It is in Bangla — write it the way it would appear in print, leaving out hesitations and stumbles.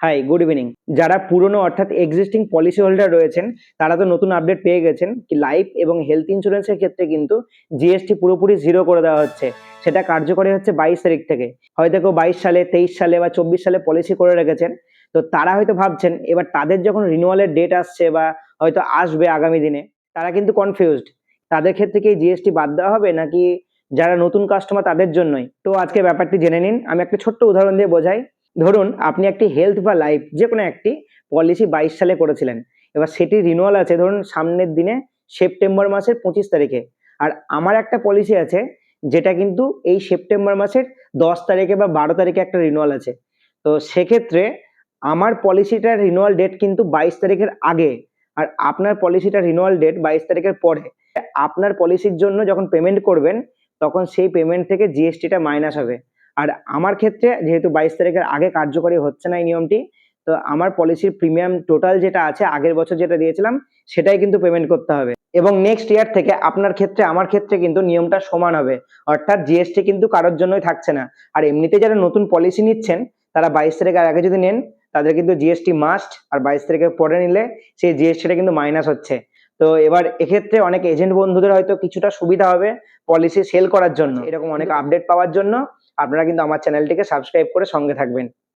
High, good evening. যারা পুরনো অর্থাৎ এক্সিস্টিং পলিসি হোল্ডার রয়েছেন, তারা তো নতুন আপডেট পেয়ে গেছেন কি লাইফ এবং হেলথ ইন্স্যুরেন্সের ক্ষেত্রে কিন্তু জিএসটি পুরোপুরি জিরো করে দেওয়া হচ্ছে। সেটা কার্যকরী হচ্ছে 22 তারিখ থেকে। হয়তো কেউ 22 সালে, 23 সালে বা 24 সালে পলিসি করে রেখেছেন। তো তারা হয়তো ভাবছেন এবার তাদের যখন রিনিউয়ালের ডেট আসছে বা হয়তো আসবে আগামী দিনে, তারা কিন্তু কনফিউজড। তাদের ক্ষেত্রে কি জিএসটি বাদ দেওয়া হবে নাকি যারা নতুন কাস্টমার তাদের জন্যই? তো আজকে ব্যাপারটি জেনে নিন। আমি একটা ছোট্ট উদাহরণ দিয়ে বোঝাই। ধরুন আপনি একটি হেলথ বা লাইফ যেকোনো একটি পলিসি 22 সালে করেছিলেন। এবার সেটির রিনিউয়াল আছে ধরুন সামনের দিনে সেপ্টেম্বর মাসের 25 তারিখে। আর আমার একটা পলিসি আছে যেটা কিন্তু এই সেপ্টেম্বর মাসের 10 তারিখে বা 12 তারিখে একটা রিনিউয়াল আছে। তো সেক্ষেত্রে আমার পলিসিটার রিনিউয়াল ডেট কিন্তু 22 তারিখের আগে। আর আপনার পলিসিটার রিনিউয়াল ডেট 22 তারিখের পরে। আপনার পলিসির জন্য যখন পেমেন্ট করবেন তখন সেই পেমেন্ট থেকে জিএসটিটা মাইনাস হবে। আর আমার ক্ষেত্রে যেহেতু 22 তারিখের আগে কার্যকরী হচ্ছে না এই নিয়মটি, তো আমার পলিসির প্রিমিয়াম টোটাল যেটা আছে আগের বছর যেটা দিয়েছিলাম সেটাই কিন্তু পেমেন্ট করতে হবে। এবং নেক্সট ইয়ার থেকে আপনার ক্ষেত্রে আমার ক্ষেত্রে কিন্তু নিয়মটা সমান হবে। অর্থাৎ জিএসটি কিন্তু কারোর জন্যই থাকছে না। আর এমনিতে যারা নতুন পলিসি নিচ্ছেন তারা 22 তারিখের আগে যদি নেন তাদের কিন্তু জিএসটি মাস্ট, আর 22 তারিখের পরে নিলে সেই জিএসটিটা কিন্তু মাইনাস হচ্ছে। তো এবার এক্ষেত্রে অনেক এজেন্ট বন্ধুদের হয়তো কিছুটা সুবিধা হবে পলিসি সেল করার জন্য। এরকম অনেক আপডেট পাওয়ার জন্য আপনারা কিন্তু আমার চ্যানেলটিকে সাবস্ক্রাইব করে সঙ্গে থাকবেন।